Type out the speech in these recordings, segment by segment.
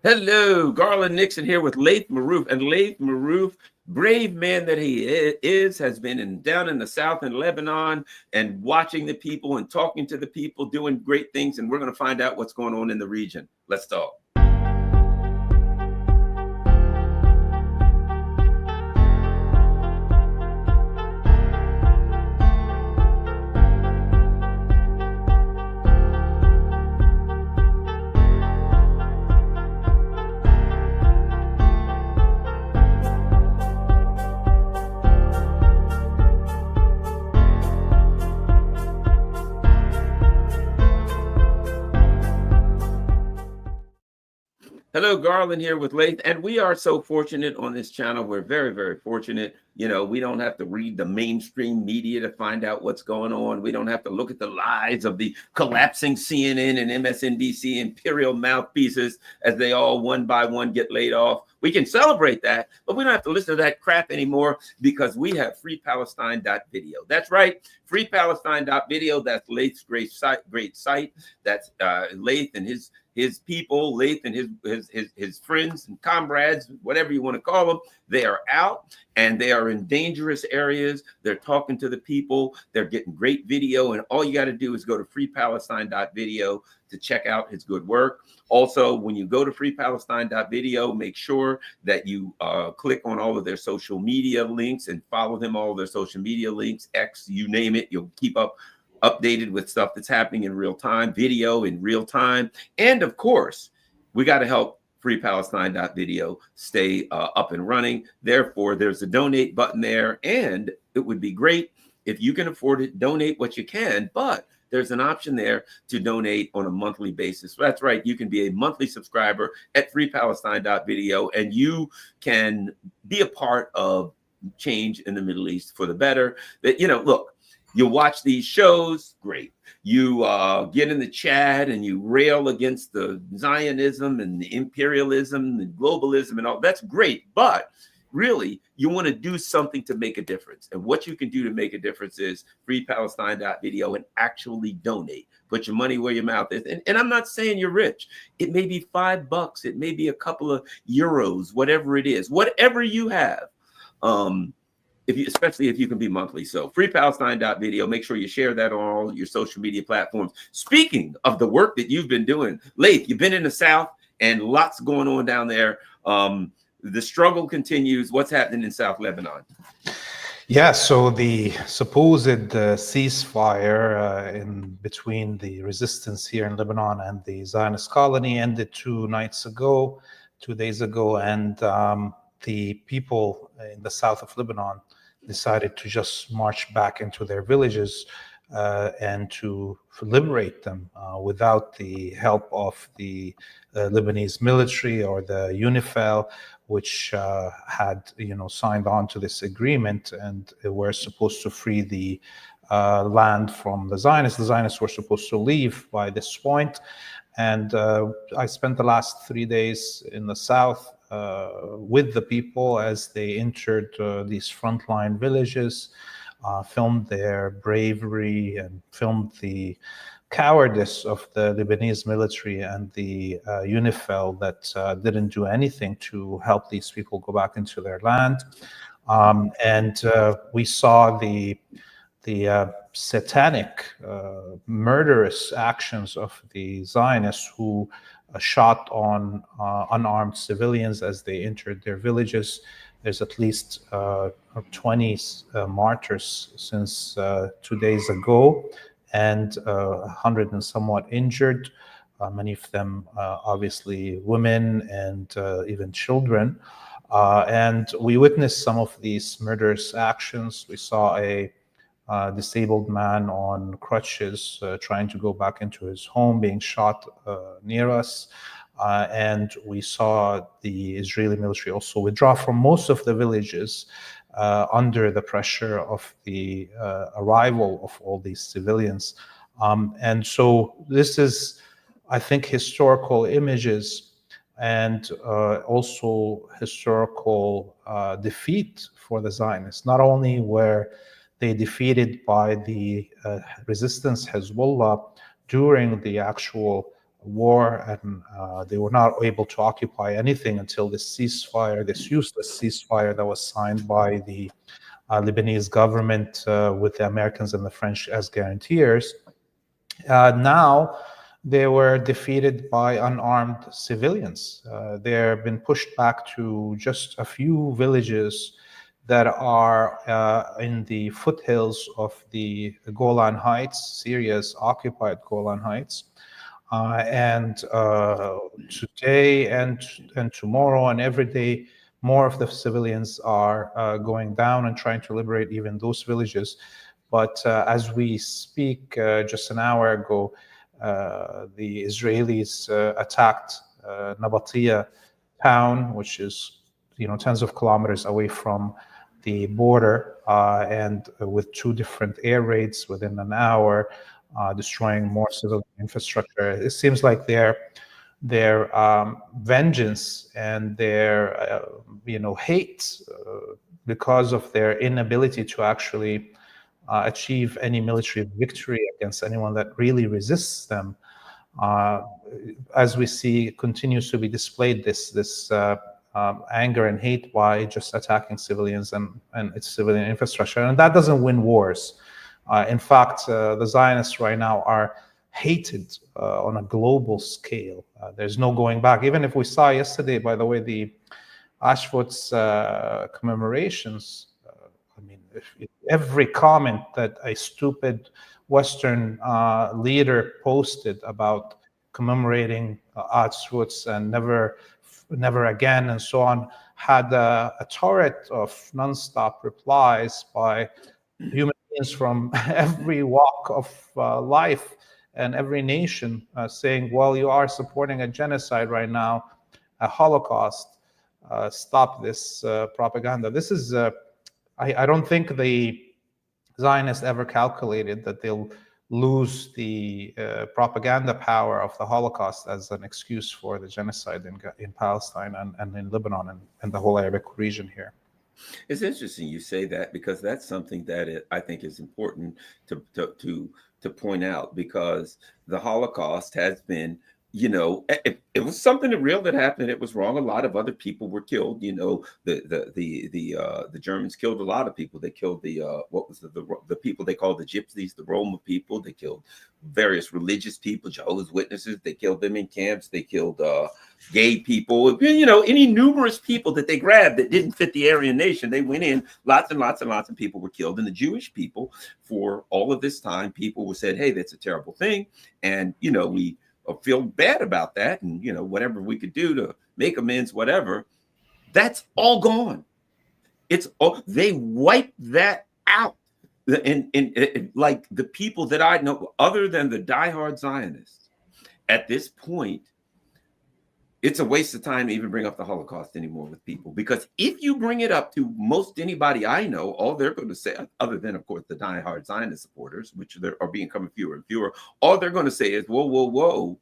Hello, Garland Nixon here with Laith Marouf. And Laith Marouf, brave man that he is, has been down in the south in Lebanon and watching the people and talking to the people, doing great things. And we're going to find out what's going on in the region. Let's talk. Hello, Garland here with Laith, and we are so fortunate on this channel. We're very, very fortunate. We don't have to read the mainstream media to find out what's going on. We don't have to look at the lies of the collapsing CNN and MSNBC imperial mouthpieces as they all one by one get laid off. We can celebrate that, but we don't have to listen to that crap anymore because we have freepalestine.video. That's right, freepalestine.video. That's Laith's great site. That's Laith and his people, Laith and his friends and comrades, whatever you want to call them. They are out and they are in dangerous areas. They're talking to the people. They're getting great video. And all you got to do is go to freepalestine.video to check out his good work. Also, when you go to freepalestine.video, make sure that you click on all of their social media links and follow them, all of their social media links, X, you name it. You'll keep updated with stuff that's happening in real time, video in real time. And of course, we got to help freepalestine.video stay up and running. Therefore, there's a donate button there, and it would be great if you can afford it, donate what you can, but there's an option there to donate on a monthly basis. That's right. You can be a monthly subscriber at freepalestine.video, and you can be a part of change in the Middle East for the better. That, look, you watch these shows, great. You get in the chat and you rail against the Zionism and the imperialism, the globalism and all. That's great. But really, you want to do something to make a difference. And what you can do to make a difference is freepalestine.video and actually donate. Put your money where your mouth is. And I'm not saying you're rich. It may be $5. It may be a couple of euros, whatever it is, whatever you have. Especially if you can be monthly. So freepalestine.video, make sure you share that on all your social media platforms. Speaking of the work that you've been doing, Laith, you've been in the South and lots going on down there. The struggle continues. What's happening in South Lebanon? Yeah, so the supposed ceasefire in between the resistance here in Lebanon and the Zionist colony ended 2 days ago, and the people in the south of Lebanon decided to just march back into their villages and to liberate them without the help of the Lebanese military or the UNIFIL, which had signed on to this agreement, and were supposed to free the land from the Zionists. The Zionists were supposed to leave by this point, and I spent the last 3 days in the south with the people as they entered these frontline villages, filmed their bravery and filmed the cowardice of the Lebanese military and the UNIFIL that didn't do anything to help these people go back into their land. And we saw the satanic, murderous actions of the Zionists who shot on unarmed civilians as they entered their villages. There's at least 20 martyrs since 2 days ago, and 100 and somewhat injured, many of them obviously women and even children. And we witnessed some of these murderous actions. We saw a disabled man on crutches trying to go back into his home being shot near us. And we saw the Israeli military also withdraw from most of the villages under the pressure of the arrival of all these civilians. And so this is, I think, historical images and also historical defeat for the Zionists. Not only were they defeated by the resistance Hezbollah during the actual war, and they were not able to occupy anything until this ceasefire, this useless ceasefire that was signed by the Lebanese government with the Americans and the French as guarantors. Now they were defeated by unarmed civilians. They've been pushed back to just a few villages that are in the foothills of the Golan Heights, Syria's occupied Golan Heights. And today and tomorrow and every day, more of the civilians are going down and trying to liberate even those villages. But as we speak, just an hour ago, the Israelis attacked Nabatea town, which is tens of kilometers away from the border, and with 2 different air raids within an hour, destroying more civil infrastructure. It seems like their vengeance and their hate because of their inability to actually achieve any military victory against anyone that really resists them, as we see, continues to be displayed this anger and hate by just attacking civilians and its civilian infrastructure. And that doesn't win wars. In fact, the Zionists right now are hated on a global scale. There's no going back. Even if we saw yesterday, by the way, the Auschwitz commemorations, if every comment that a stupid Western leader posted about commemorating Auschwitz and never again and so on had a torrent of nonstop replies by human beings from every walk of life and every nation saying, well, you are supporting a genocide right now, a Holocaust. Stop this propaganda. This is, I don't think the Zionists ever calculated that they'll lose the propaganda power of the Holocaust as an excuse for the genocide in Palestine and in Lebanon and the whole Arabic region here. It's interesting you say that, because that's something that I think is important to point out, because the Holocaust has been, it was something real that happened. It was wrong. A lot of other people were killed. The Germans killed a lot of people. They killed the people they called the Gypsies, the Roma people. They killed various religious people, Jehovah's Witnesses. They killed them in camps. They killed gay people. Any numerous people that they grabbed that didn't fit the Aryan nation. They went in. Lots and lots and lots of people were killed. And the Jewish people, for all of this time, people were said, "Hey, that's a terrible thing," and we feel bad about that, and whatever we could do to make amends, whatever, that's all gone. They wiped that out. And like the people that I know, other than the diehard Zionists, at this point, it's a waste of time to even bring up the Holocaust anymore with people, because if you bring it up to most anybody I know, all they're going to say, other than of course the diehard Zionist supporters, which are becoming fewer and fewer, all they're going to say is, whoa, whoa, whoa,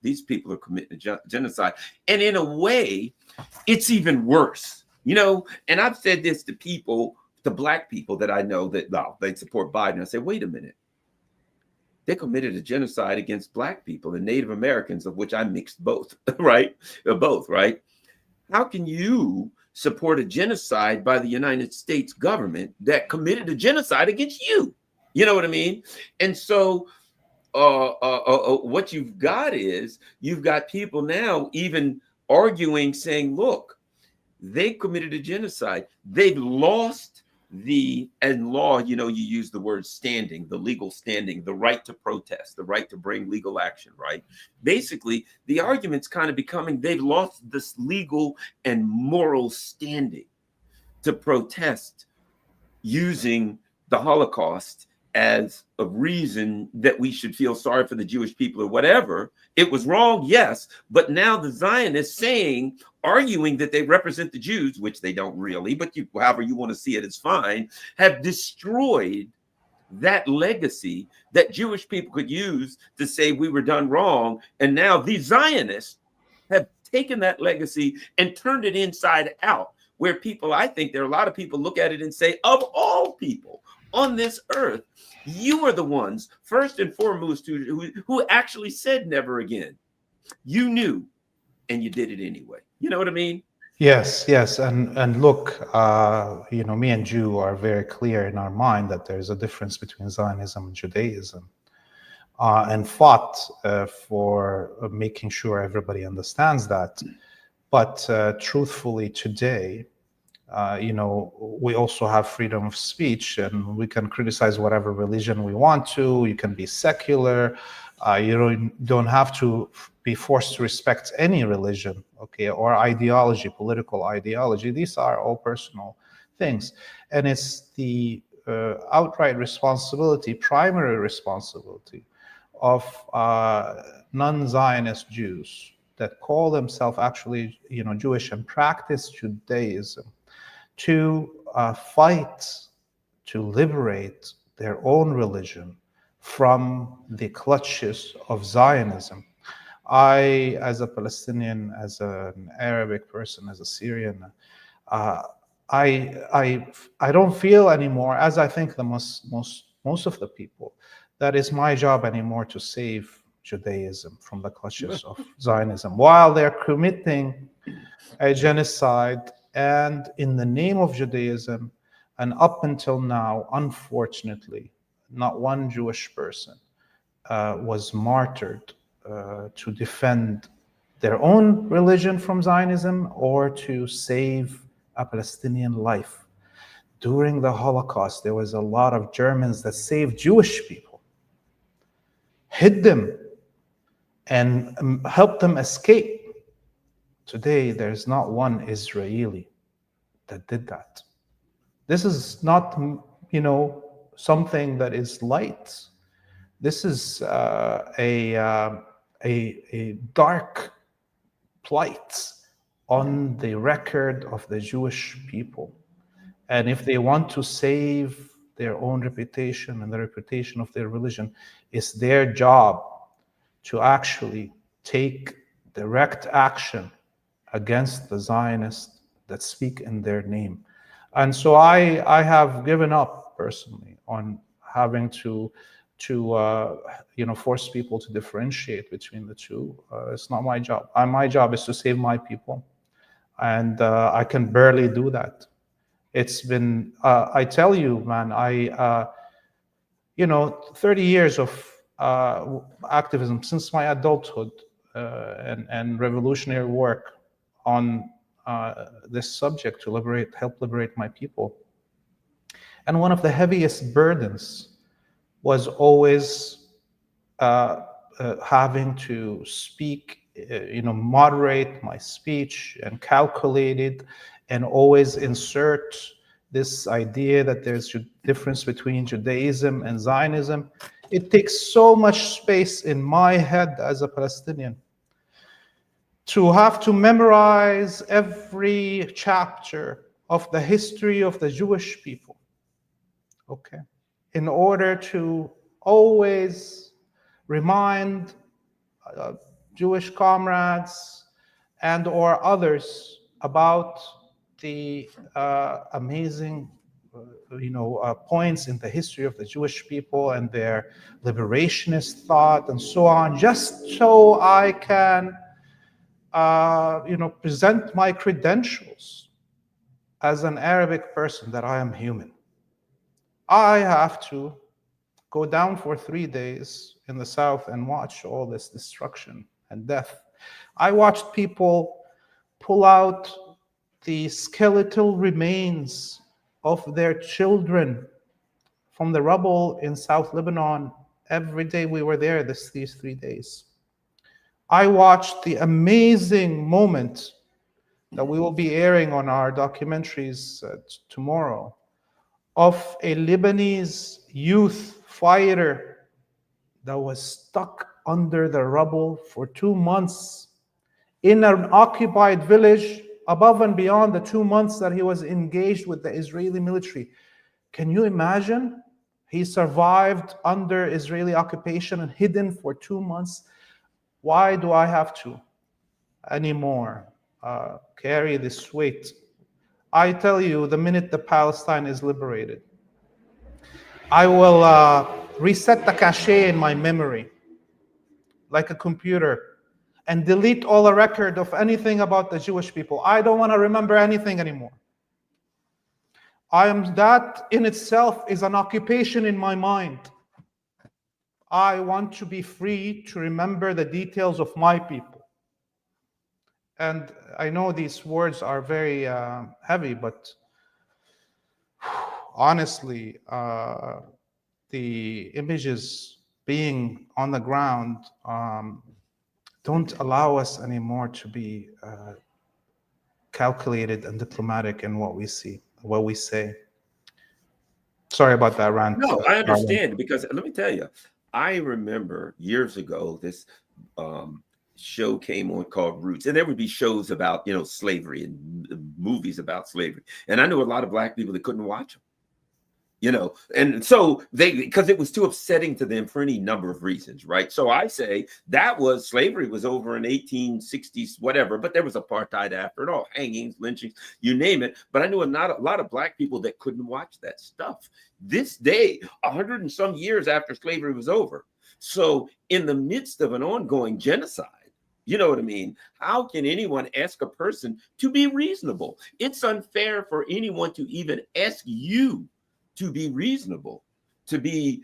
these people are committing genocide. And in a way, it's even worse, and I've said this to people, to Black people that I know that they support Biden. I say, wait a minute. They committed a genocide against Black people and Native Americans, of which I mixed both, right? Both, right? How can you support a genocide by the United States government that committed a genocide against you? You know what I mean? And so what you've got is, you've got people now even arguing, saying, look, they committed a genocide. They've lost and law, you use the word standing, the legal standing, the right to protest, the right to bring legal action, right? Basically, the argument's kind of becoming, they've lost this legal and moral standing to protest using the Holocaust as a reason that we should feel sorry for the Jewish people or whatever. It was wrong, yes, but now the Zionists arguing that they represent the Jews, which they don't really, but however you want to see it is fine, have destroyed that legacy that Jewish people could use to say we were done wrong. And now these Zionists have taken that legacy and turned it inside out, where people, I think there are a lot of people look at it and say, of all people on this earth, you are the ones, first and foremost, who actually said never again. You knew, and you did it anyway. You know what I mean? Yes, yes, and look, me and Jew are very clear in our mind that there's a difference between Zionism and Judaism, and fought for making sure everybody understands that. But truthfully, today, we also have freedom of speech, and we can criticize whatever religion we want to. You can be secular. You don't have to be forced to respect any religion, okay, or ideology, political ideology. These are all personal things. And it's the outright responsibility, primary responsibility of non-Zionist Jews that call themselves actually, Jewish and practice Judaism, to fight to liberate their own religion from the clutches of Zionism. I, as a Palestinian, as an Arabic person, as a Syrian, I don't feel anymore, as I think the most of the people, that is my job anymore to save Judaism from the clutches of Zionism, while they're committing a genocide. And in the name of Judaism, and up until now, unfortunately, not one Jewish person was martyred to defend their own religion from Zionism or to save a Palestinian life. During the Holocaust, there was a lot of Germans that saved Jewish people, hid them, and helped them escape. Today, there's not one Israeli that did that. This is not, something that is light. This is a dark plight on the record of the Jewish people. And if they want to save their own reputation and the reputation of their religion, it's their job to actually take direct action against the Zionists that speak in their name. And so I have given up personally on having to force people to differentiate between the two. It's not my job. My job is to save my people, and I can barely do that. It's been, I tell you, man, 30 years of activism since my adulthood and revolutionary work on this subject to help liberate my people. And one of the heaviest burdens was always having to speak, moderate my speech and calculate it, and always insert this idea that there's a difference between Judaism and Zionism. It takes so much space in my head as a Palestinian to have to memorize every chapter of the history of the Jewish people, okay, in order to always remind Jewish comrades and or others about the amazing points in the history of the Jewish people and their liberationist thought and so on, just so I can present my credentials as an Arabic person, that I am human. I have to go down for 3 days in the south and watch all this destruction and death. I watched people pull out the skeletal remains of their children from the rubble in South Lebanon. Every day we were there these 3 days. I watched the amazing moment that we will be airing on our documentaries tomorrow of a Lebanese youth fighter that was stuck under the rubble for 2 months in an occupied village, above and beyond the 2 months that he was engaged with the Israeli military. Can you imagine? He survived under Israeli occupation and hidden for 2 months. Why do I have to anymore carry this weight? I tell you, the minute the Palestine is liberated, I will reset the cache in my memory like a computer, and delete all the record of anything about the Jewish people. I don't want to remember anything anymore. That in itself is an occupation in my mind. I want to be free to remember the details of my people. And I know these words are very heavy, but honestly, the images being on the ground don't allow us anymore to be calculated and diplomatic in what we see, what we say. Sorry about that rant. No, I understand, because let me tell you, I remember years ago this show came on called Roots, and there would be shows about, you know, slavery and movies about slavery, and I knew a lot of Black people that couldn't watch them, you know, and so because it was too upsetting to them for any number of reasons, right? So I say that was slavery was over in 1860s, whatever, but there was apartheid after it all, hangings, lynchings, you name it. But I knew a lot of Black people that couldn't watch that stuff. This day, 100 and some years after slavery was over, so in the midst of an ongoing genocide, you know what I mean? How can anyone ask a person to be reasonable? It's unfair for anyone to even ask you to be reasonable, to be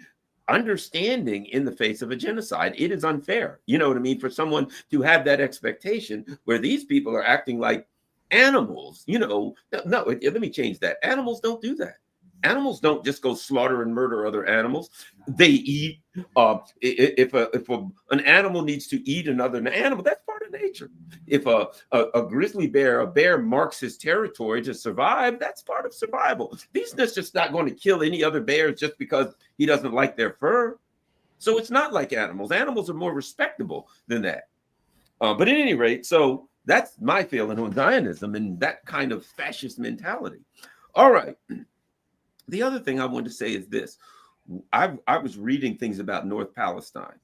understanding in the face of a genocide. It is unfair, you know what I mean, for someone to have that expectation where these people are acting like animals, you know. No, let me change that. Animals don't do that. Animals don't just go slaughter and murder other animals. They eat. If an animal needs to eat another animal, that's part of nature. If a grizzly bear, a bear marks his territory to survive, that's part of survival. He's just not going to kill any other bears just because he doesn't like their fur. So it's not like animals. Animals are more respectable than that. But at any rate, so that's my feeling on Zionism and that kind of fascist mentality. All right. The other thing I wanted to say is this. I was reading things about North Palestine,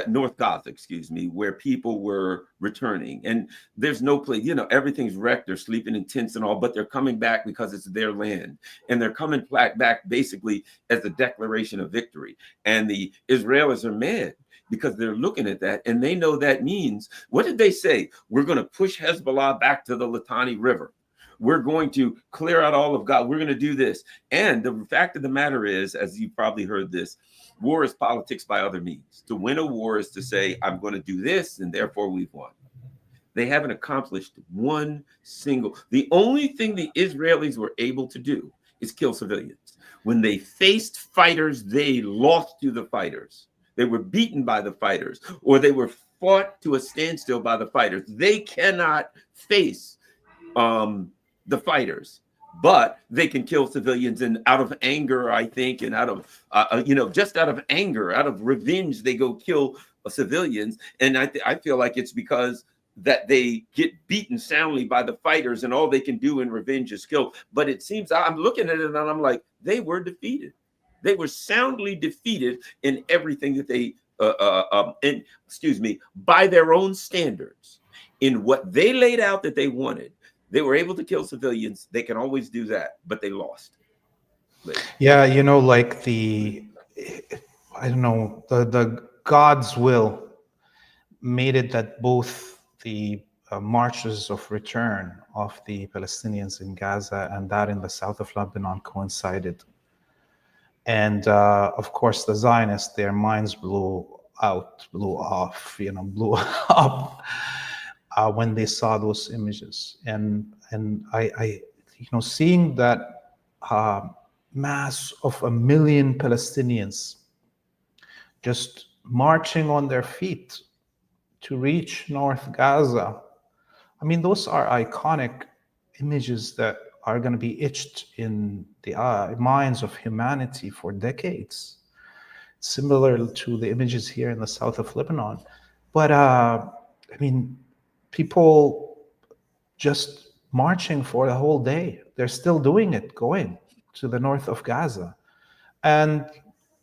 North Gaza, excuse me, where people were returning, and there's no place, you know, everything's wrecked. They're sleeping in tents and all, but they're coming back because it's their land, and they're coming back basically as a declaration of victory. And the Israelis are mad because they're looking at that, and they know that means, what did they say? We're going to push Hezbollah back to the Litani River. We're going to clear out all of God. We're going to do this. And the fact of the matter is, as you probably heard this, war is politics by other means. To win a war is to say, I'm going to do this, and therefore we've won. They haven't accomplished one single. The only thing the Israelis were able to do is kill civilians. When they faced fighters, they lost to the fighters. They were beaten by the fighters, or they were fought to a standstill by the fighters. They cannot face the fighters, but they can kill civilians, and out of anger, I think, and out of just out of anger, out of revenge, they go kill civilians. And I feel like it's because that they get beaten soundly by the fighters, and all they can do in revenge is kill. But it seems, I'm looking at it and I'm like, they were defeated. They were soundly defeated in everything that they by their own standards, in what they laid out that they wanted. They were able to kill civilians. They can always do that, but they lost. Yeah, you know, like the God's will made it that both the marches of return of the Palestinians in Gaza and that in the south of Lebanon coincided. And of course, the Zionists, their minds blew up when they saw those images. And I seeing that mass of 1 million Palestinians just marching on their feet to reach North Gaza. I mean, those are iconic images that are going to be etched in the minds of humanity for decades, similar to the images here in the south of Lebanon. But people just marching for the whole day. They're still doing it, going to the north of Gaza. And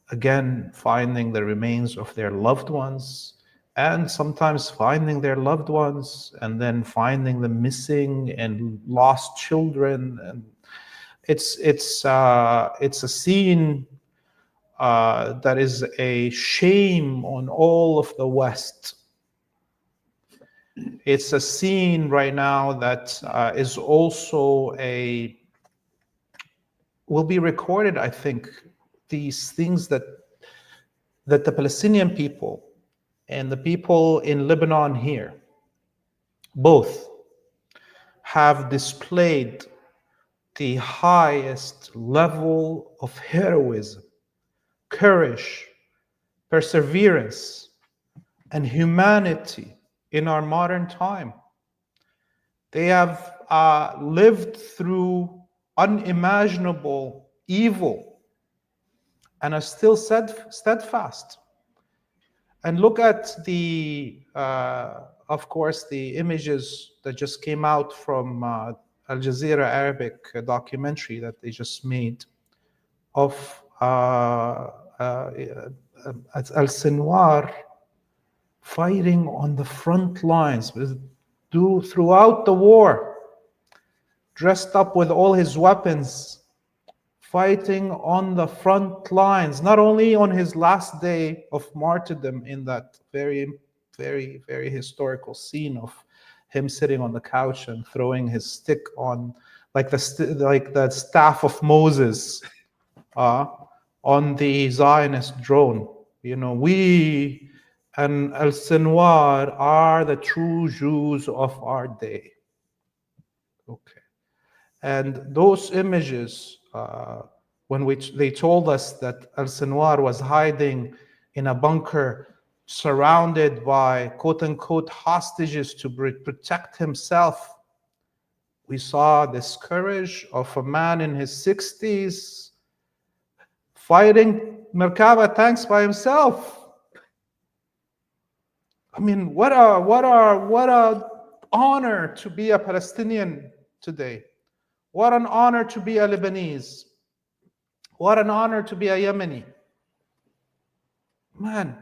again, finding the remains of their loved ones, and sometimes finding their loved ones and then finding the missing and lost children. And it's a scene that is a shame on all of the West. It's a scene right now that is also will be recorded, I think, these things that the Palestinian people and the people in Lebanon here both have displayed the highest level of heroism, courage, perseverance, and humanity in our modern time. They have lived through unimaginable evil and are still steadfast. And look at of course, the images that just came out from Al Jazeera Arabic documentary that they just made of Al Sinwar fighting on the front lines throughout the war, dressed up with all his weapons, fighting on the front lines, not only on his last day of martyrdom in that very, very, very historical scene of him sitting on the couch and throwing his stick on, like the staff of Moses on the Zionist drone. We and Al Sinwar are the true Jews of our day. Okay. And those images, when they told us that Al Sinwar was hiding in a bunker surrounded by quote-unquote hostages to protect himself, we saw this courage of a man in his 60s fighting Merkava tanks by himself. I mean, what a honor to be a Palestinian today. What an honor to be a Lebanese. What an honor to be a Yemeni. Man,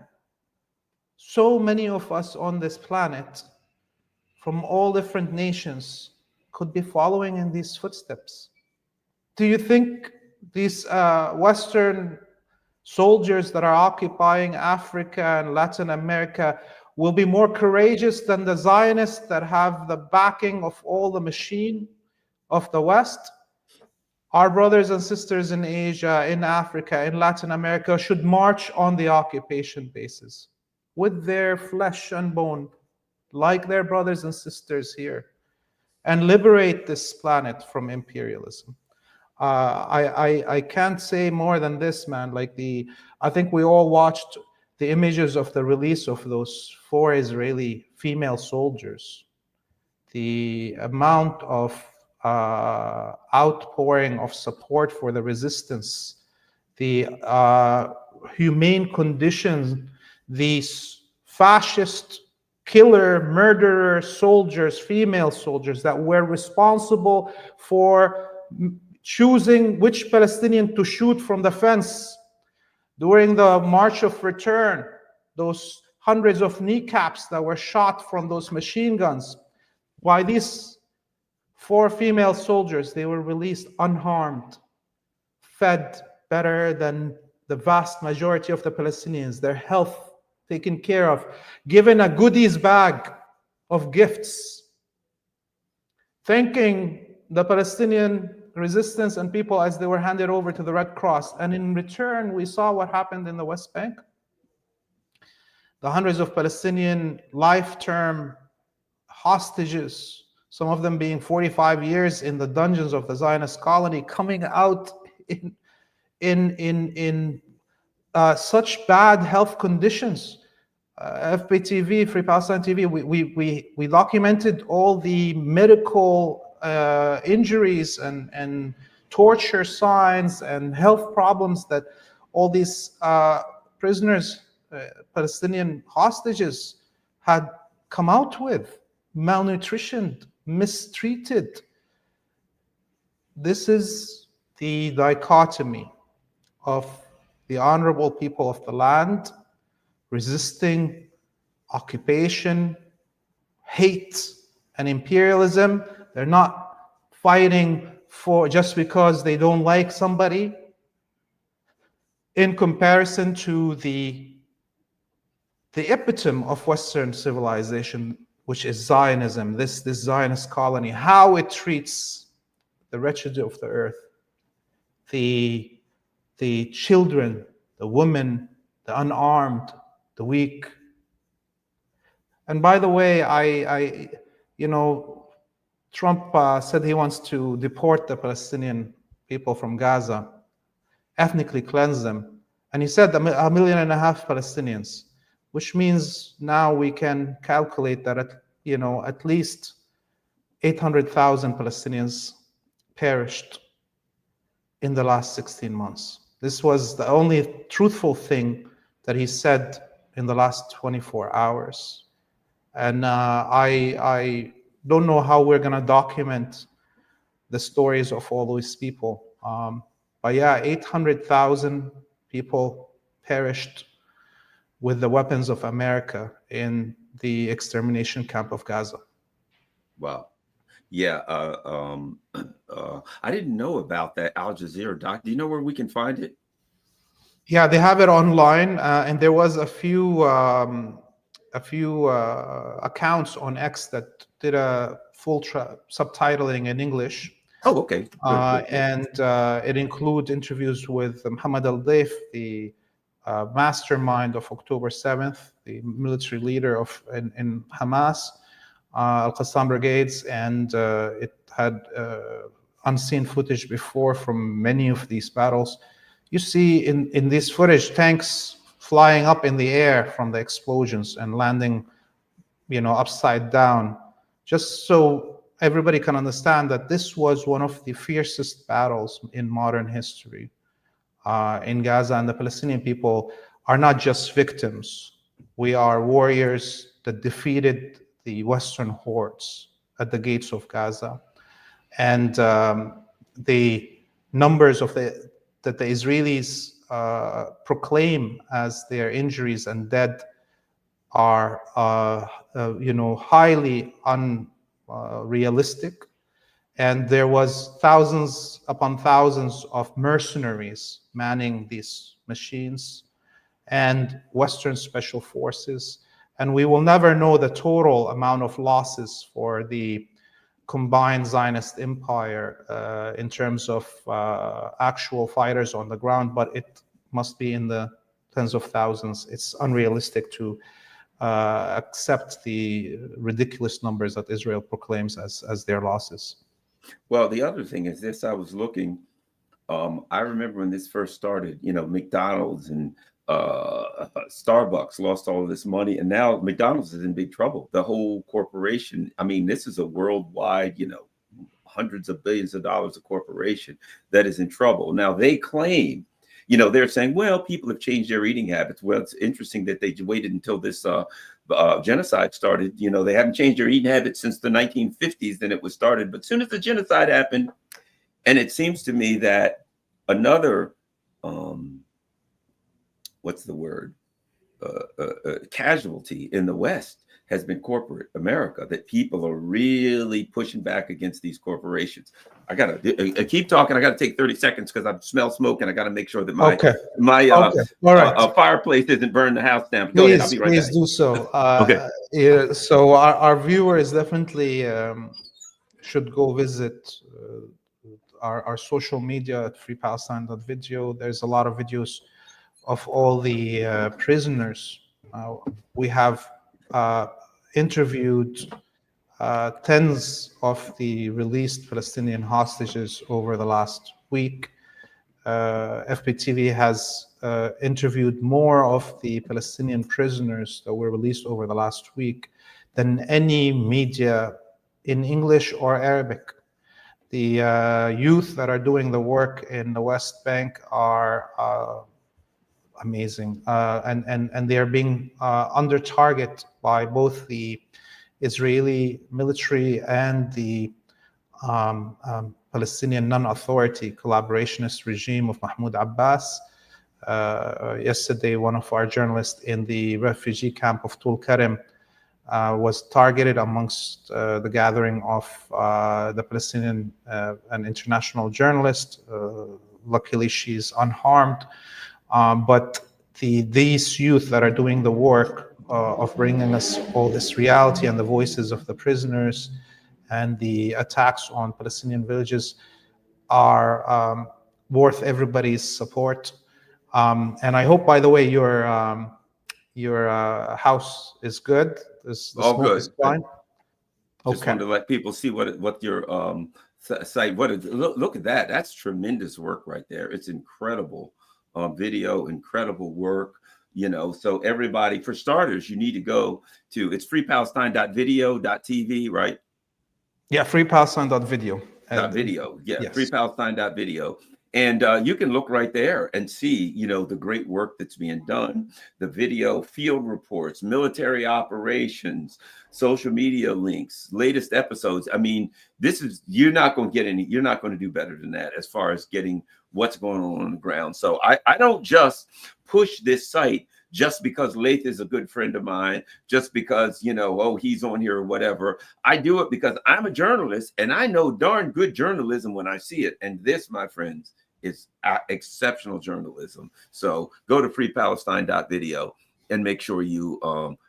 so many of us on this planet from all different nations could be following in these footsteps. Do you think these Western soldiers that are occupying Africa and Latin America will be more courageous than the Zionists that have the backing of all the machine of the West? Our brothers and sisters in Asia, in Africa, in Latin America should march on the occupation bases with their flesh and bone, like their brothers and sisters here, and liberate this planet from imperialism. I can't say more than this, man. I think we all watched the images of the release of those 4 Israeli female soldiers. The amount of outpouring of support for the resistance, the humane conditions, these fascist killer, murderer soldiers, female soldiers that were responsible for choosing which Palestinian to shoot from the fence during the March of Return, those hundreds of kneecaps that were shot from those machine guns. Why these 4 female soldiers, they were released unharmed, fed better than the vast majority of the Palestinians, their health taken care of, given a goodies bag of gifts, thanking the Palestinian resistance and people as they were handed over to the Red Cross. And in return, we saw what happened in the West Bank. The hundreds of Palestinian life-term hostages, some of them being 45 years in the dungeons of the Zionist colony, coming out in such bad health conditions. FPTV, Free Palestine TV, we documented all the medical injuries and torture signs and health problems that all these prisoners, Palestinian hostages, had come out with, malnutritioned, mistreated. This is the dichotomy of the honorable people of the land resisting occupation, hate, and imperialism. They're not fighting for just because they don't like somebody, in comparison to the epitome of Western civilization, which is Zionism, this Zionist colony, how it treats the wretched of the earth, the children, the women, the unarmed, the weak. And by the way, Trump said he wants to deport the Palestinian people from Gaza, ethnically cleanse them. And he said 1.5 million Palestinians, which means now we can calculate that at least 800,000 Palestinians perished in the last 16 months. This was the only truthful thing that he said in the last 24 hours. And I don't know how we're going to document the stories of all these people. But yeah, 800,000 people perished with the weapons of America in the extermination camp of Gaza. Wow. Yeah. I didn't know about that Al Jazeera doc. Do you know where we can find it? Yeah, they have it online, and there was a few accounts on X that did a full subtitling in English. Oh, okay. Good. And it includes interviews with Mohammed al-Laith, the mastermind of October 7th, the military leader in Hamas, Al-Qassam brigades, and it had unseen footage before from many of these battles. You see in this footage tanks flying up in the air from the explosions and landing, upside down, just so everybody can understand that this was one of the fiercest battles in modern history in Gaza, and the Palestinian people are not just victims. We are warriors that defeated the Western hordes at the gates of Gaza. And the numbers that the Israelis proclaim as their injuries and dead are, highly unrealistic. And there was thousands upon thousands of mercenaries manning these machines and Western special forces. And we will never know the total amount of losses for the combined Zionist empire in terms of actual fighters on the ground, but it must be in the tens of thousands. It's unrealistic to accept the ridiculous numbers that Israel proclaims as their losses. Well, the other thing is this, I was looking, I remember when this first started, McDonald's and Starbucks lost all of this money, and now McDonald's is in big trouble. The whole corporation, I mean, this is a worldwide, hundreds of billions of dollars of corporation that is in trouble. Now they claim, they're saying, well, people have changed their eating habits. Well, it's interesting that they waited until this genocide started. They haven't changed their eating habits since the 1950s, then it was started. But as soon as the genocide happened, and it seems to me that another, casualty in the West has been corporate America, that people are really pushing back against these corporations. I keep talking. I got to take 30 seconds because I smell smoke, and I got to make sure that my fireplace isn't burning the house down. Go ahead, I'll be right back. Please do so. Okay. Yeah, so our viewers definitely should go visit our social media at freepalestine.video. There's a lot of videos of all the prisoners. We have interviewed tens of the released Palestinian hostages over the last week. FPTV has interviewed more of the Palestinian prisoners that were released over the last week than any media in English or Arabic. The youth that are doing the work in the West Bank are amazing, and they are being under target by both the Israeli military and the Palestinian non-authority collaborationist regime of Mahmoud Abbas. Yesterday, one of our journalists in the refugee camp of Tul Karim was targeted amongst the gathering of the Palestinian and international journalist. Luckily, she's unharmed. But these youth that are doing the work of bringing us all this reality and the voices of the prisoners and the attacks on Palestinian villages are worth everybody's support. And I hope, by the way, your house is good. The All smoke is good. fine. Just Okay. wanted to let people see what your site. Look at that. That's tremendous work right there. It's incredible video, incredible work. So everybody, for starters, you need to go to it's freepalestine.video.tv, right? Yeah, freepalestine.video. Video. Yeah, Yes. freepalestine.video. And you can look right there and see, the great work that's being done, the video, field reports, military operations, social media links, latest episodes. I mean, you're not going to do better than that as far as getting what's going on the ground. So I don't just push this site just because Laith is a good friend of mine, just because, he's on here or whatever. I do it because I'm a journalist and I know darn good journalism when I see it. And this, my friends, is exceptional journalism. So go to freepalestine.video and make sure you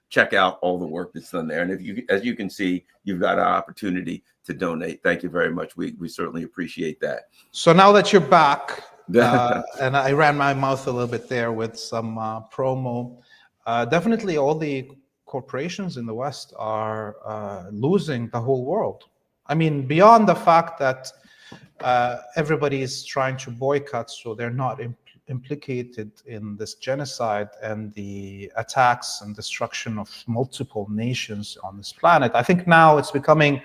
check out all the work that's done there. And as you can see, you've got an opportunity to donate. Thank you very much. We certainly appreciate that. So now that you're back, and I ran my mouth a little bit there with some promo, definitely all the corporations in the West are losing the whole world. I mean, beyond the fact that everybody is trying to boycott, so they're not implicated in this genocide and the attacks and destruction of multiple nations on this planet. I think now it's becoming,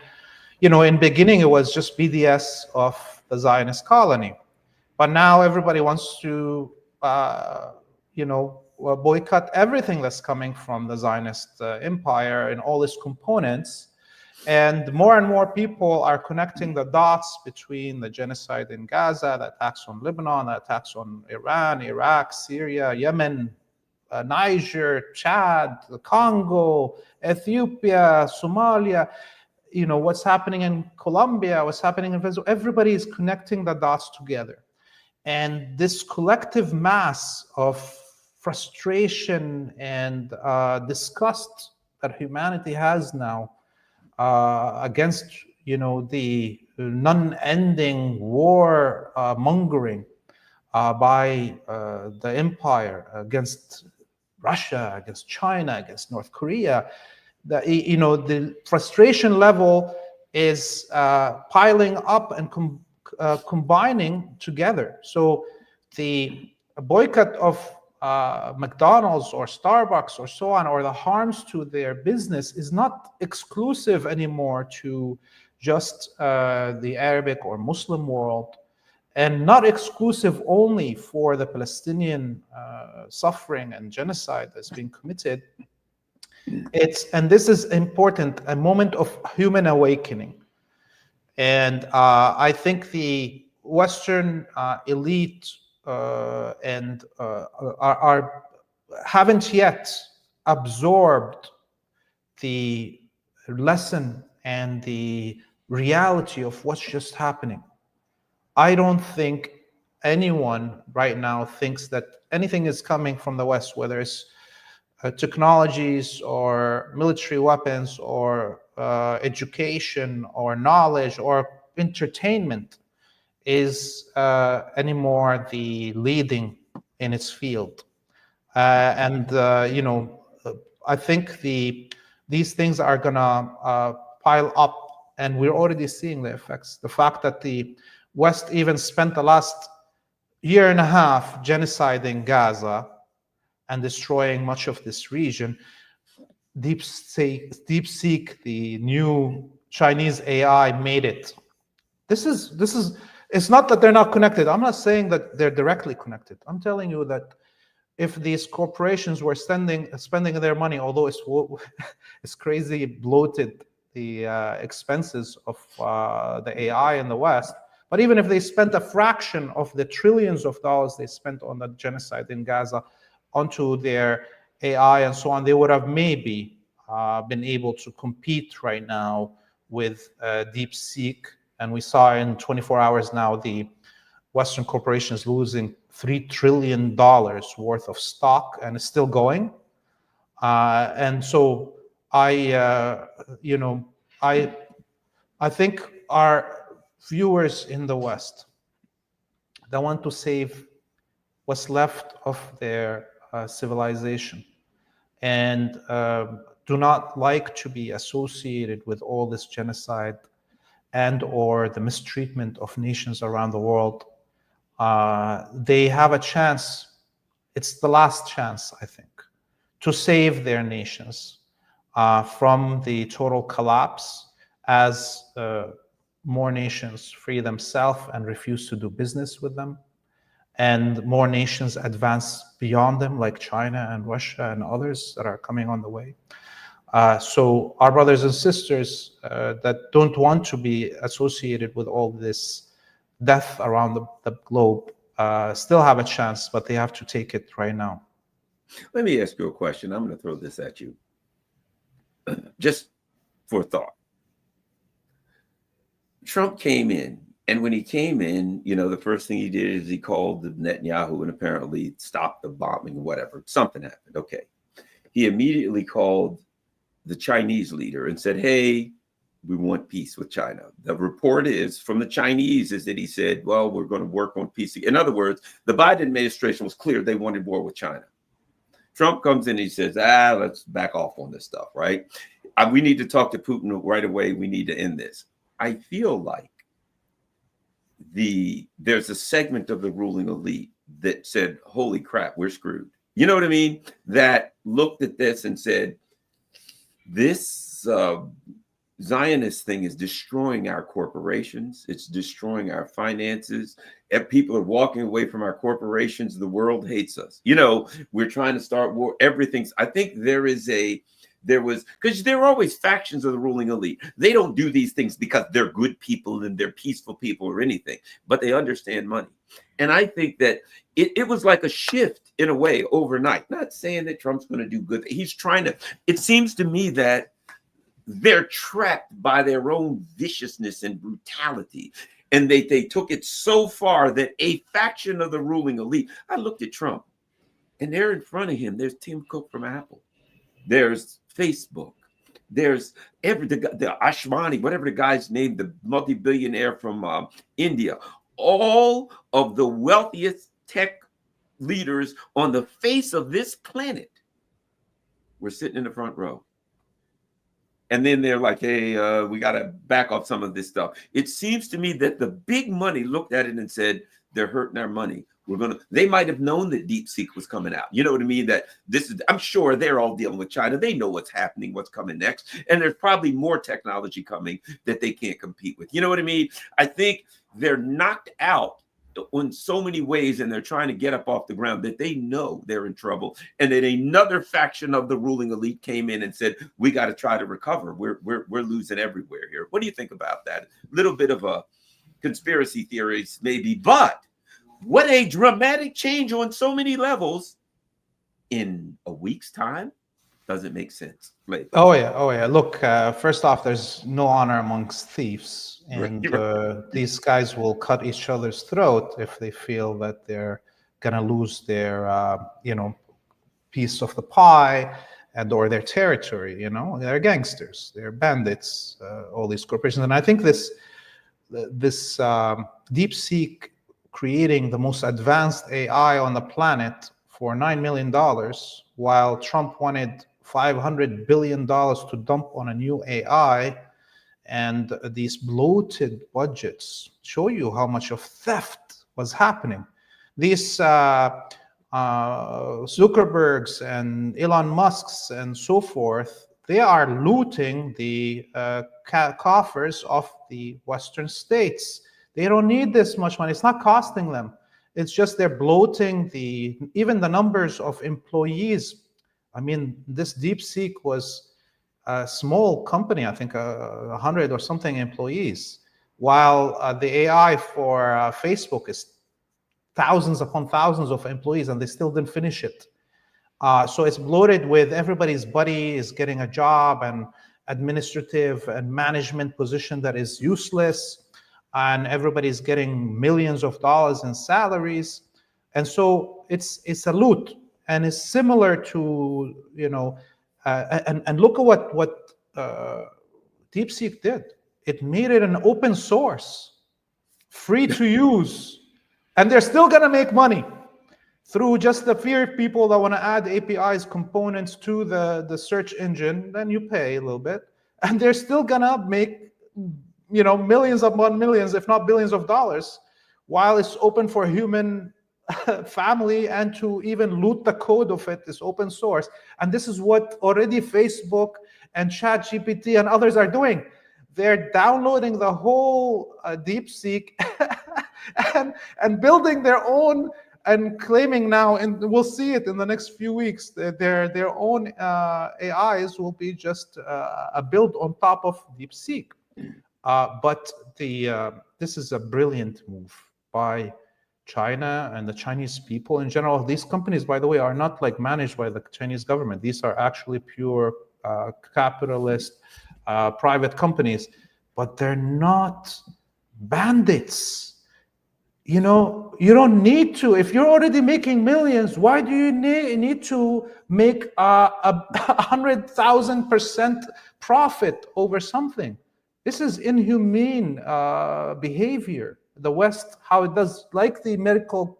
in beginning it was just BDS of the Zionist colony, but now everybody wants to, boycott everything that's coming from the Zionist empire and all its components. And more people are connecting the dots between the genocide in Gaza, the attacks on Lebanon, the attacks on Iran, Iraq, Syria, Yemen, Niger, Chad, the Congo, Ethiopia, Somalia, what's happening in Colombia, what's happening in Venezuela. Everybody is connecting the dots together. And this collective mass of frustration and disgust that humanity has now against, the non-ending war mongering by the empire against Russia, against China, against North Korea. The frustration level is piling up and combining together. So the boycott of McDonald's or Starbucks or so on, or the harms to their business, is not exclusive anymore to just the Arabic or Muslim world, and not exclusive only for the Palestinian suffering and genocide that's being committed. And this is important, a moment of human awakening. And I think the Western elite and haven't yet absorbed the lesson and the reality of what's just happening. I don't think anyone right now thinks that anything is coming from the West, whether it's technologies or military weapons or education or knowledge or entertainment, is anymore the leading in its field. I think these things are gonna pile up, and we're already seeing the effects. The fact that the West even spent the last year and a half genociding Gaza and destroying much of this region. DeepSeek, the new Chinese AI, made it. This is. It's not that they're not connected. I'm not saying that they're directly connected. I'm telling you that if these corporations were spending their money, although it's crazy bloated, the expenses of the AI in the West, but even if they spent a fraction of the trillions of dollars they spent on the genocide in Gaza onto their AI and so on, they would have maybe been able to compete right now with DeepSeek. And we saw in 24 hours now, the Western corporations losing $3 trillion worth of stock, and it's still going. And so you know, I think our viewers in the West that want to save what's left of their civilization and do not like to be associated with all this genocide and or the mistreatment of nations around the world, they have a chance. It's the last chance, I think, to save their nations from the total collapse as more nations free themselves and refuse to do business with them, and more nations advance beyond them, like China and Russia and others that are coming on the way. So our brothers and sisters that don't want to be associated with all this death around the globe still have a chance, but they have to take it right now. Let me ask you a question. I'm going to throw this at you just for thought. Trump came in, and when he came in, you know, the first thing he did is he called Netanyahu and apparently stopped the bombing or whatever. Something happened. Okay. He immediately called the Chinese leader and said, hey, we want peace with China. The report is from the Chinese is that he said, well, we're going to work on peace. In other words, the Biden administration was clear they wanted war with China. Trump comes in and he says, let's back off on this stuff, right? We need to talk to Putin right away. We need to end this. I feel like there's a segment of the ruling elite that said, holy crap, we're screwed. You know what I mean? That looked at this and said, this Zionist thing is destroying our corporations. It's destroying our finances. If people are walking away from our corporations, the world hates us. You know, we're trying to start war. Everything's, I think because there are always factions of the ruling elite. They don't do these things because they're good people and they're peaceful people or anything, but they understand money. And I think that it was like a shift in a way overnight. Not saying that Trump's going to do good. He's trying to, it seems to me that they're trapped by their own viciousness and brutality. And they took it so far that a faction of the ruling elite, I looked at Trump and there in front of him, there's Tim Cook from Apple. There's Facebook. There's the Ashwani, whatever the guy's name, the multi-billionaire from India. All of the wealthiest tech leaders on the face of this planet were sitting in the front row. And then they're like, hey, we got to back off some of this stuff. It seems to me that the big money looked at it and said, they're hurting our money. They might have known that DeepSeek was coming out. You know what I mean? That I'm sure they're all dealing with China. They know what's happening, what's coming next. And there's probably more technology coming that they can't compete with. You know what I mean? I think they're knocked out in so many ways and they're trying to get up off the ground that they know they're in trouble. And then another faction of the ruling elite came in and said, we got to try to recover. We're losing everywhere here. What do you think about that? A little bit of a conspiracy theories maybe, but what a dramatic change on so many levels in a week's time. Doesn't make sense. Laith. Oh yeah. Look, first off, there's no honor amongst thieves, and these guys will cut each other's throat if they feel that they're gonna lose their, piece of the pie and or their territory. You know, they're gangsters, they're bandits, all these corporations, and I think this DeepSeek creating the most advanced AI on the planet for $9 million, while Trump wanted $500 billion to dump on a new AI, and these bloated budgets show you how much of theft was happening. These Zuckerbergs and Elon Musks and so forth, they are looting the coffers of the Western states. They don't need this much money. It's not costing them. It's just they're bloating even the numbers of employees. I mean, this DeepSeek was a small company, I think 100 or something employees, while the AI for Facebook is thousands upon thousands of employees, and they still didn't finish it. So it's bloated with everybody's buddy is getting a job and administrative and management position that is useless, and everybody's getting millions of dollars in salaries. And so it's a loot, and it's similar to And look at what DeepSeek did. It made it an open source, free to use, and they're still going to make money through just the fear of people that want to add APIs components to the search engine. Then you pay a little bit, and they're still going to make millions upon millions, if not billions of dollars, while it's open for human family, and to even loot the code of it is open source. And this is what already Facebook and ChatGPT and others are doing. They're downloading the whole DeepSeek and building their own, and claiming now, and we'll see it in the next few weeks, their own AIs will be just a build on top of DeepSeek. But this is a brilliant move by China and the Chinese people in general. These companies, by the way, are not like managed by the Chinese government. These are actually pure capitalist private companies, but they're not bandits. You don't need to. If you're already making millions, why do you need to make 100,000% profit over something? This is inhumane behavior. The West, how it does, like the medical,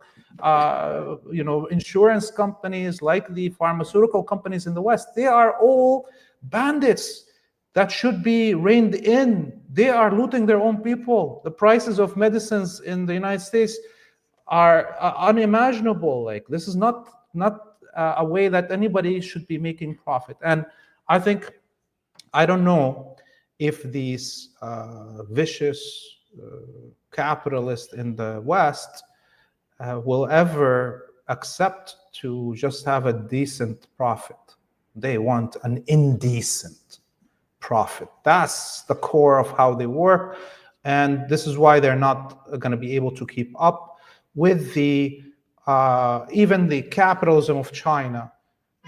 insurance companies, like the pharmaceutical companies in the West, they are all bandits that should be reined in. They are looting their own people. The prices of medicines in the United States are unimaginable. Like, this is not a way that anybody should be making profit. And I don't know if these vicious capitalists in the West will ever accept to just have a decent profit. They want an indecent profit. That's the core of how they work. And this is why they're not going to be able to keep up with the even the capitalism of China,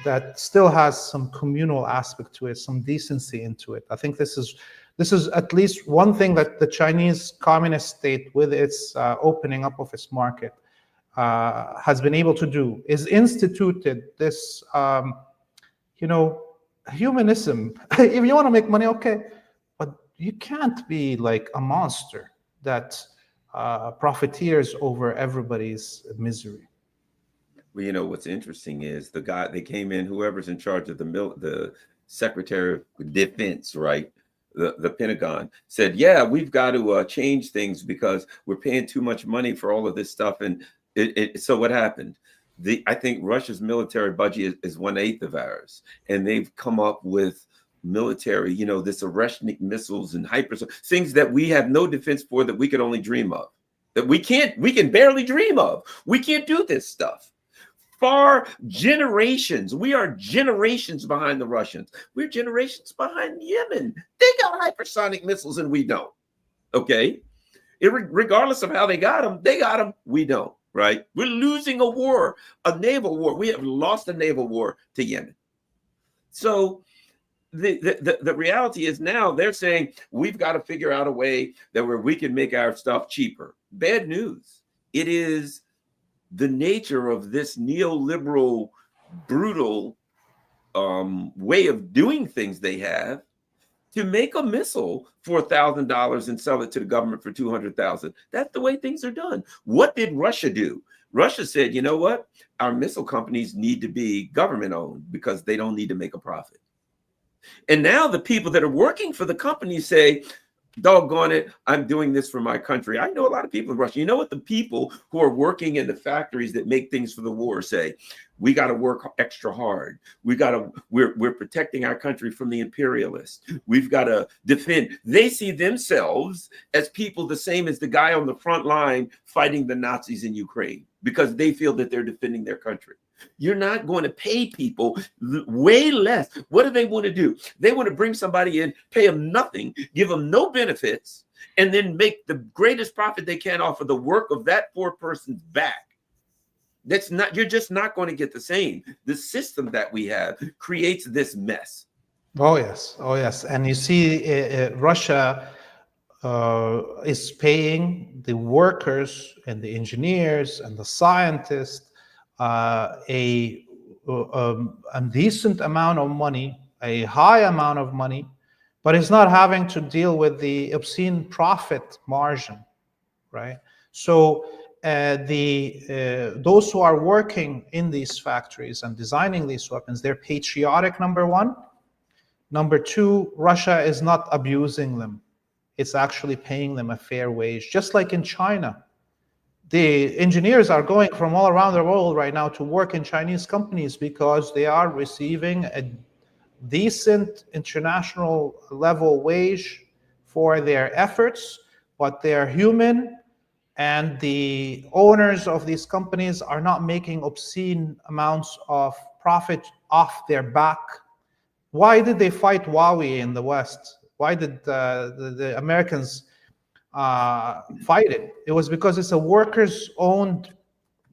that still has some communal aspect to it, some decency into it. I think this is at least one thing that the Chinese communist state, with its opening up of its market, has been able to do, is instituted this, humanism. If you want to make money, okay, but you can't be like a monster that profiteers over everybody's misery. Well, what's interesting is the guy, they came in, whoever's in charge of the Secretary of Defense, right? The Pentagon said, yeah, we've got to change things because we're paying too much money for all of this stuff. And so what happened? I think Russia's military budget is 1/8 of ours, and they've come up with military, this Oreshnik missiles and things that we have no defense for, that we could only dream of, that we can barely dream of. We can't do this stuff. We are generations behind the Russians. We're generations behind Yemen. They got hypersonic missiles and we don't. Okay. Regardless of how they got them, we don't. Right? We're losing a war, a naval war. We have lost a naval war to Yemen. So the reality is now they're saying we've got to figure out a way that where we can make our stuff cheaper. Bad news. It is the nature of this neoliberal, brutal way of doing things they have, to make a missile for $1,000 and sell it to the government for $200,000. That's the way things are done. What did Russia do? Russia said, you know what? Our missile companies need to be government owned because they don't need to make a profit. And now the people that are working for the companies say, doggone it, I'm doing this for my country. I know a lot of people in Russia. You know what the people who are working in the factories that make things for the war say? We got to work extra hard. We're protecting our country from the imperialists. We've got to defend. They see themselves as people the same as the guy on the front line fighting the Nazis in Ukraine, because they feel that they're defending their country. You're not going to pay people way less. What do they want to do? They want to bring somebody in, pay them nothing, give them no benefits, and then make the greatest profit they can off of the work of that poor person's back. You're just not going to get the same. The system that we have creates this mess. Oh, yes. And you see, Russia is paying the workers and the engineers and the scientists a decent amount of money a high amount of money, but he's not having to deal with the obscene profit margin, right? So those who are working in these factories and designing these weapons, they're patriotic, number one. Number two, Russia is not abusing them. It's actually paying them a fair wage, just like in China. The engineers are going from all around the world right now to work in Chinese companies because they are receiving a decent international level wage for their efforts, but they're human, and the owners of these companies are not making obscene amounts of profit off their back. Why did they fight Huawei in the West? Why did the Americans fight it? It was because it's a workers-owned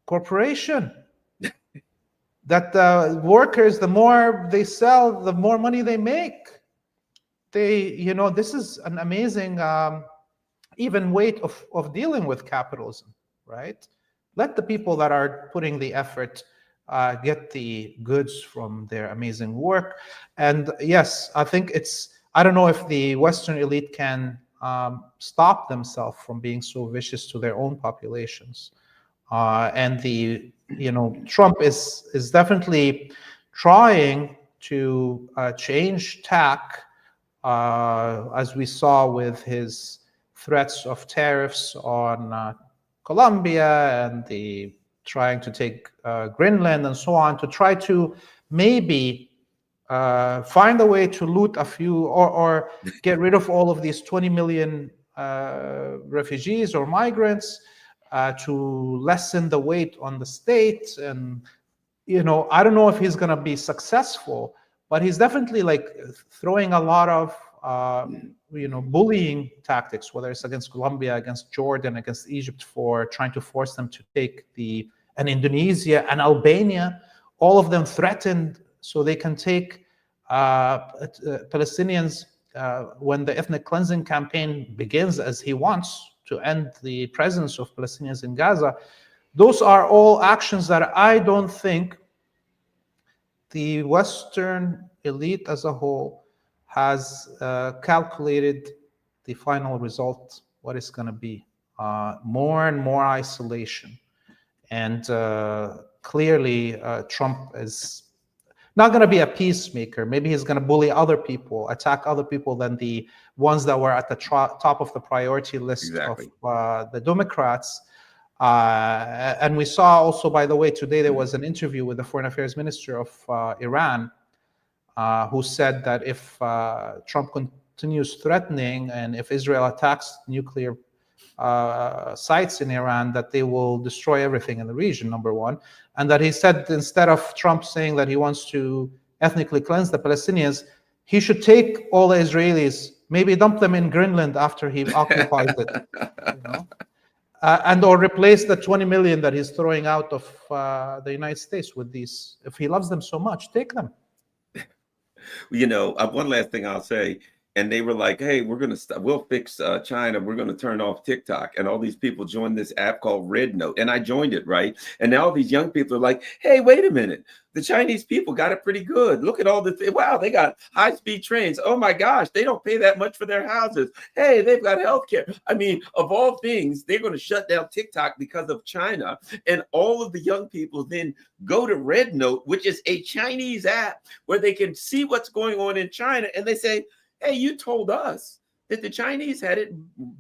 corporation. That the workers, the more they sell, the more money they make. This is an amazing even weight of dealing with capitalism, right? Let the people that are putting the effort get the goods from their amazing work. And yes, I think I don't know if the Western elite can stop themselves from being so vicious to their own populations. And Trump is definitely trying to change tack, as we saw with his threats of tariffs on Colombia and the trying to take Greenland and so on, to try to maybe find a way to loot a few or get rid of all of these 20 million refugees or migrants, to lessen the weight on the state. And I don't know if he's going to be successful, but he's definitely throwing a lot of bullying tactics, whether it's against Colombia, against Jordan, against Egypt, for trying to force them to take and Indonesia and Albania, all of them threatened so they can take Palestinians when the ethnic cleansing campaign begins, as he wants to end the presence of Palestinians in Gaza. Those are all actions that I don't think the Western elite as a whole has calculated the final result, what it's going to be. More and more isolation. And clearly, Trump is not going to be a peacemaker. Maybe he's going to bully other people, attack other people than the ones that were at the top of the priority list of the Democrats. And we saw also, by the way, today there was an interview with the Foreign Affairs Minister of Iran, who said that if Trump continues threatening and if Israel attacks nuclear sites in Iran, that they will destroy everything in the region, number one. And that he said, instead of Trump saying that he wants to ethnically cleanse the Palestinians, he should take all the Israelis, maybe dump them in Greenland after he occupies it, and or replace the 20 million that he's throwing out of the United States with these. If he loves them so much, take them. One last thing I'll say. And they were like, hey, we'll fix China. We're going to turn off TikTok. And all these people joined this app called Red Note. And I joined it, right? And now all these young people are like, hey, wait a minute. The Chinese people got it pretty good. Look at all the wow, they got high-speed trains. Oh my gosh, they don't pay that much for their houses. Hey, they've got healthcare. I mean, of all things, they're going to shut down TikTok because of China. And all of the young people then go to Red Note, which is a Chinese app where they can see what's going on in China. And they say, hey, you told us that the Chinese had it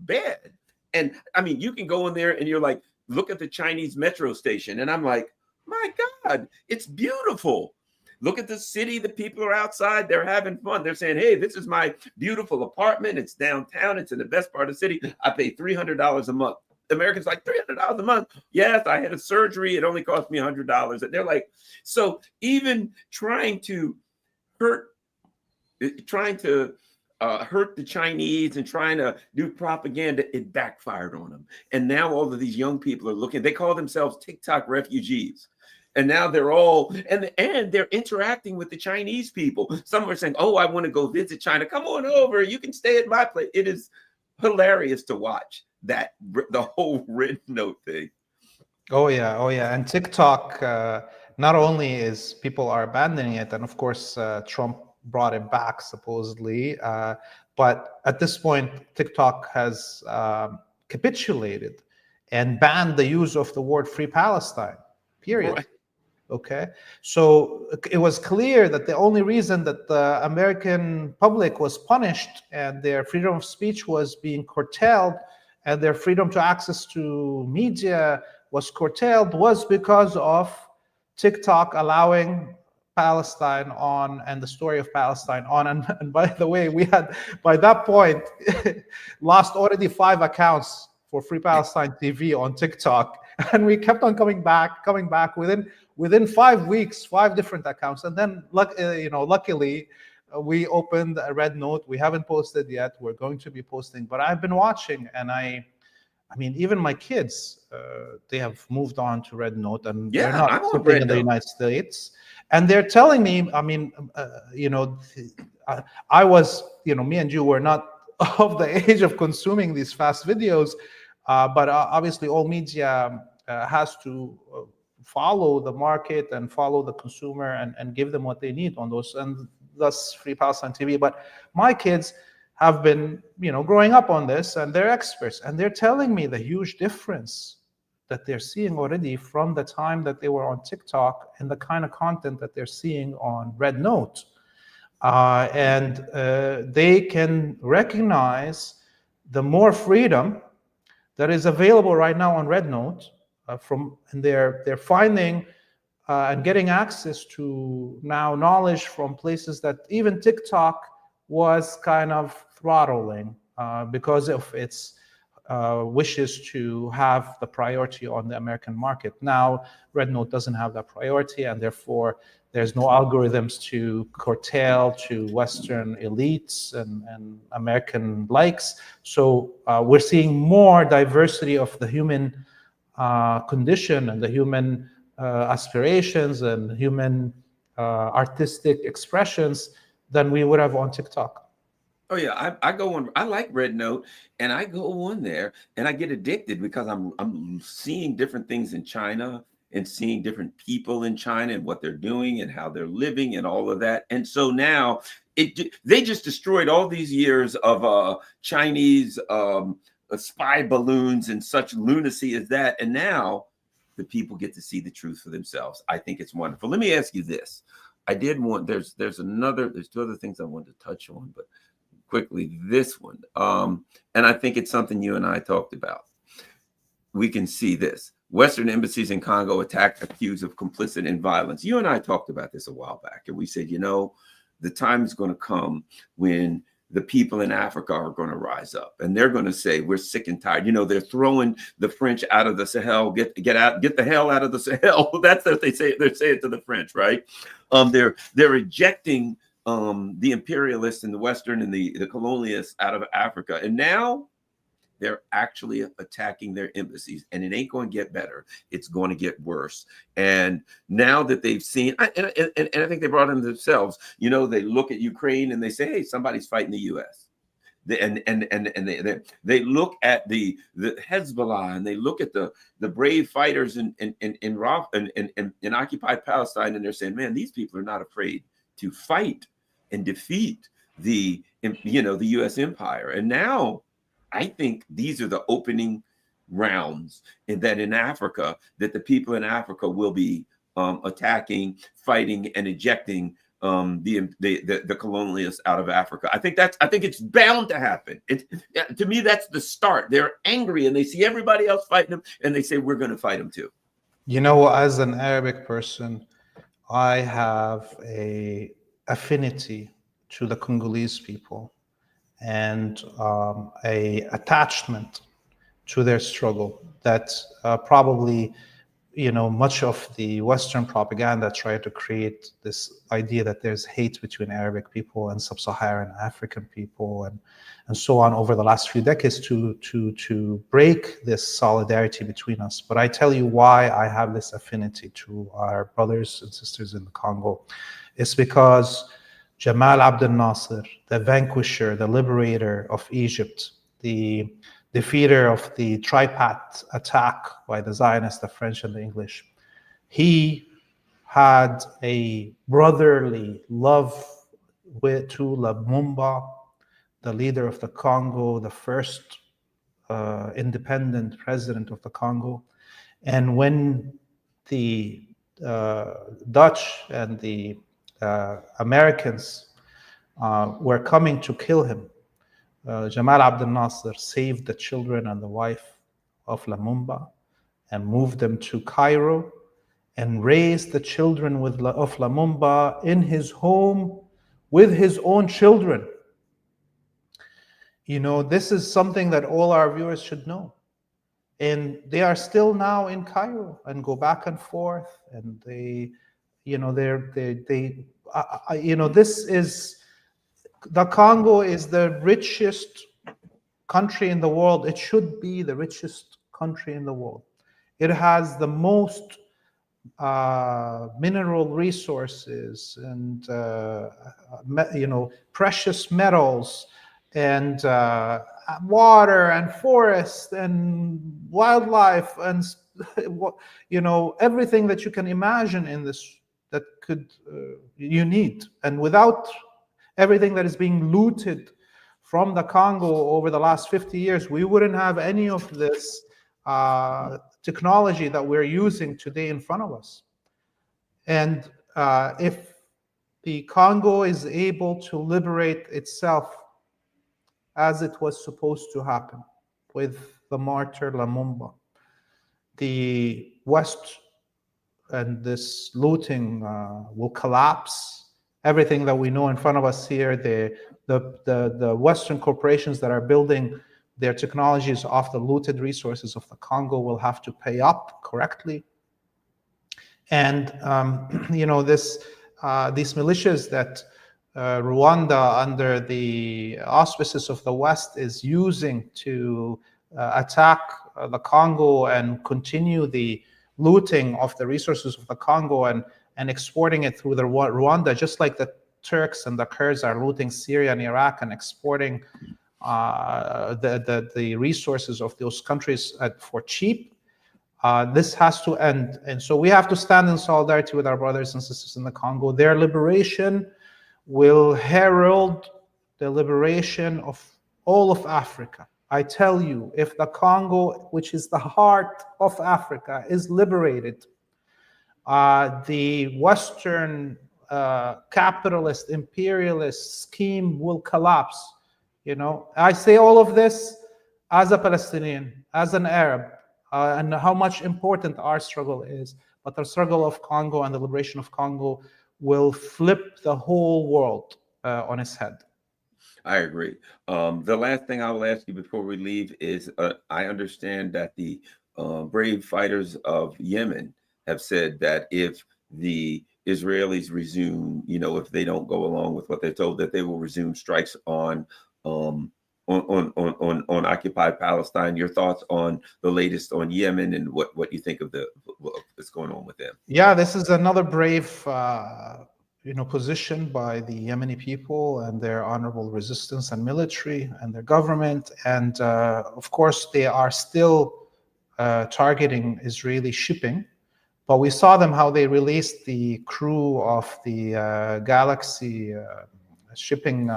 bad. And I mean, you can go in there and you're like, look at the Chinese metro station. And I'm like, my God, it's beautiful. Look at the city. The people are outside. They're having fun. They're saying, hey, this is my beautiful apartment. It's downtown. It's in the best part of the city. I pay $300 a month. Americans like $300 a month. Yes, I had a surgery. It only cost me $100. And they're like, so even trying to hurt the Chinese and trying to do propaganda, it backfired on them. And now all of these young people are looking, they call themselves TikTok refugees. And now they're all, and they're interacting with the Chinese people. Some are saying, oh, I want to go visit China. Come on over. You can stay at my place. It is hilarious to watch the whole Red Note thing. Oh yeah. And TikTok, not only is people are abandoning it, and of course, Trump brought it back supposedly. But at this point, TikTok has capitulated and banned the use of the word Free Palestine, period. Right. Okay, so it was clear that the only reason that the American public was punished and their freedom of speech was being curtailed and their freedom to access to media was curtailed was because of TikTok allowing Palestine on and the story of Palestine on. And by the way, we had by that point lost already 5 accounts for Free Palestine TV on TikTok, and we kept on coming back within 5 weeks, 5 different accounts. And then luckily we opened a Red Note. We haven't posted yet. We're going to be posting, but I've been watching, and I mean, even my kids, they have moved on to Red Note, and they're not I'm on sitting Red in the Note. United States. And they're telling me, I mean, I was, me and you were not of the age of consuming these fast videos, but obviously all media has to follow the market and follow the consumer and give them what they need on those, and thus Free Palestine TV. But my kids have been, growing up on this, and they're experts, and they're telling me the huge difference that they're seeing already from the time that they were on TikTok and the kind of content that they're seeing on Red Note. And they can recognize the more freedom that is available right now on Red Note, and they're finding and getting access to now knowledge from places that even TikTok was kind of throttling because of its wishes to have the priority on the American market. Now, Red Note doesn't have that priority, and therefore there's no algorithms to curtail to Western elites and American likes. So we're seeing more diversity of the human condition and the human aspirations and human artistic expressions than we would have on TikTok. Oh yeah, I go on. I like Red Note, and I go on there, and I get addicted because I'm seeing different things in China and seeing different people in China and what they're doing and how they're living and all of that. And so now they just destroyed all these years of Chinese spy balloons and such lunacy as that, and now the people get to see the truth for themselves. I think it's wonderful. Let me ask you this. I did want there's 2 other things I wanted to touch on, but quickly this one, and I think it's something you and I talked about. We can see this. Western embassies in Congo attacked, accused of complicit in violence. You and I talked about this a while back, and we said, the time is going to come when the people in Africa are going to rise up, and they're going to say, we're sick and tired. They're throwing the French out of the Sahel. Get the hell out of the Sahel. That's what they say. They're saying to the French, right? They're ejecting the imperialists and the Western and the colonialists out of Africa, and now they're actually attacking their embassies, and it ain't going to get better. It's going to get worse. And now that they've seen, and I think they brought in themselves, they look at Ukraine and they say, hey, somebody's fighting the U.S. They look at the Hezbollah, and they look at the brave fighters in occupied Palestine, and they're saying, man, these people are not afraid to fight and defeat the U.S. empire. And now I think these are the opening rounds, and that in Africa, that the people in Africa will be attacking, fighting, and ejecting the colonialists out of Africa. I think it's bound to happen. To me, that's the start. They're angry and they see everybody else fighting them, and they say, we're going to fight them too. As an Arabic person, I have a affinity to the Congolese people and a attachment to their struggle that probably much of the Western propaganda tried to create this idea that there's hate between Arabic people and sub-Saharan African people and so on over the last few decades to break this solidarity between us. But I tell you why I have this affinity to our brothers and sisters in the Congo. It's because Jamal Abdel Nasser, the vanquisher, the liberator of Egypt, the defeater of the tripartite attack by the Zionists, the French, and the English, he had a brotherly love to Lumumba, the leader of the Congo, the first independent president of the Congo. And when the Dutch and the Americans were coming to kill him, Jamal Abdel Nasser saved the children and the wife of Lumumba and moved them to Cairo and raised the children of Lumumba in his home with his own children. You know, this is something that all our viewers should know. And they are still now in Cairo and go back and forth. And they, you know, this is, the Congo is the richest country in the world. It should be the richest country in the world. It has the most mineral resources and precious metals and water and forest and wildlife and everything that you can imagine in this that could you need. And without everything that is being looted from the Congo over the last 50 years, we wouldn't have any of this technology that we're using today in front of us. And if the Congo is able to liberate itself as it was supposed to happen with the martyr Lumumba, the West and this looting will collapse. Everything that we know in front of us here, the Western corporations that are building their technologies off the looted resources of the Congo will have to pay up correctly. And these militias that Rwanda, under the auspices of the West, is using to attack the Congo and continue the looting of the resources of the Congo and exporting it through the Rwanda, just like the Turks and the Kurds are looting Syria and Iraq and exporting the resources of those countries for cheap. This has to end. And so we have to stand in solidarity with our brothers and sisters in the Congo. Their liberation will herald the liberation of all of Africa. I tell you, if the Congo, which is the heart of Africa, is liberated, the Western capitalist imperialist scheme will collapse. I say all of this as a Palestinian, as an Arab, and how much important our struggle is. But the struggle of Congo and the liberation of Congo will flip the whole world on its head. I agree. The last thing I will ask you before we leave is, I understand that the brave fighters of Yemen have said that if the Israelis resume, if they don't go along with what they're told, that they will resume strikes on occupied Palestine. Your thoughts on the latest on Yemen and what you think of what's going on with them? Yeah, this is another brave position by the Yemeni people and their honorable resistance and military and their government. And of course, they are still targeting Israeli shipping. But we saw how they released the crew of the Galaxy shipping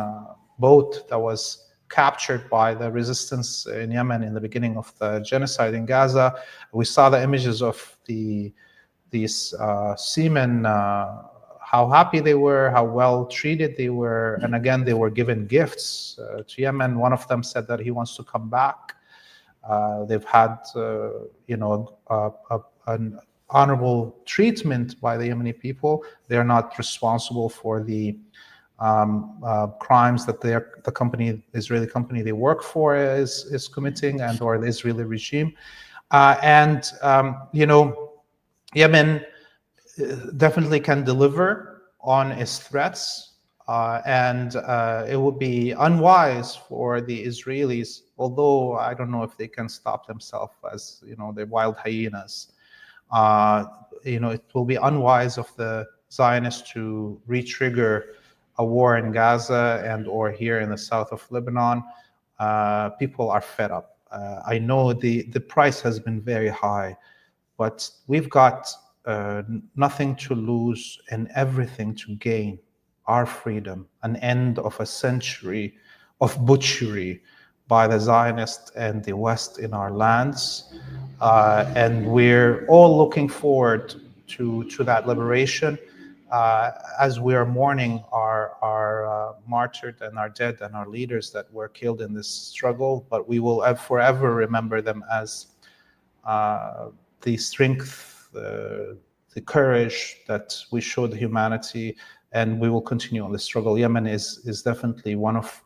boat that was captured by the resistance in Yemen in the beginning of the genocide in Gaza. We saw the images of these seamen, how happy they were, how well treated they were. And again, they were given gifts to Yemen. One of them said that he wants to come back. They've had, an honorable treatment by the Yemeni people. They're not responsible for the crimes that the Israeli company they work for is committing, or the Israeli regime. Yemen definitely can deliver on its threats, and it would be unwise for the Israelis, although I don't know if they can stop themselves as they're wild hyenas. It will be unwise of the Zionists to re-trigger a war in Gaza or here in the south of Lebanon. People are fed up. I know the price has been very high, but we've got nothing to lose and everything to gain our freedom, an end of a century of butchery by the Zionists and the West in our lands. And we're all looking forward to that liberation as we are mourning our martyred and our dead and our leaders that were killed in this struggle. But we will forever remember them as the strength, the courage that we showed humanity, and we will continue on the struggle. Yemen is definitely one of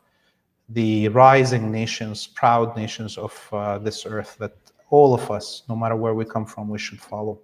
the rising nations, proud nations of this earth that all of us, no matter where we come from, we should follow.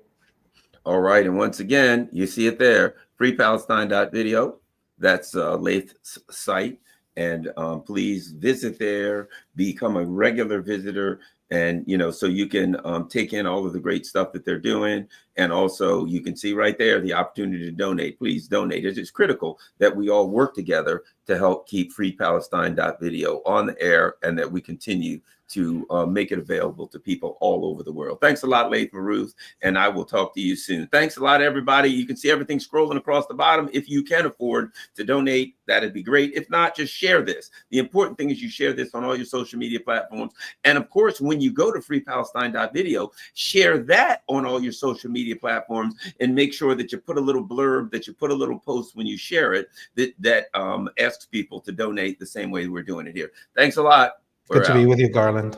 All right. And once again, you see it there, freepalestine.video. That's Laith's site. And please visit there, become a regular visitor. And, you know, so you can take in all of the great stuff that they're doing. And also you can see right there the opportunity to donate. Please donate. It is critical that we all work together to help keep freepalestine.video on the air, and that we continue to make it available to people all over the world. Thanks a lot, Laith Marouf, and I will talk to you soon. Thanks a lot, everybody. You can see everything scrolling across the bottom. If you can afford to donate, that'd be great. If not, just share this. The important thing is you share this on all your social media platforms. And of course, when you go to freepalestine.video, share that on all your social media platforms, and make sure that you put a little blurb, that you put a little post when you share it that asks people to donate the same way we're doing it here. Thanks a lot. Good to be with you, Garland.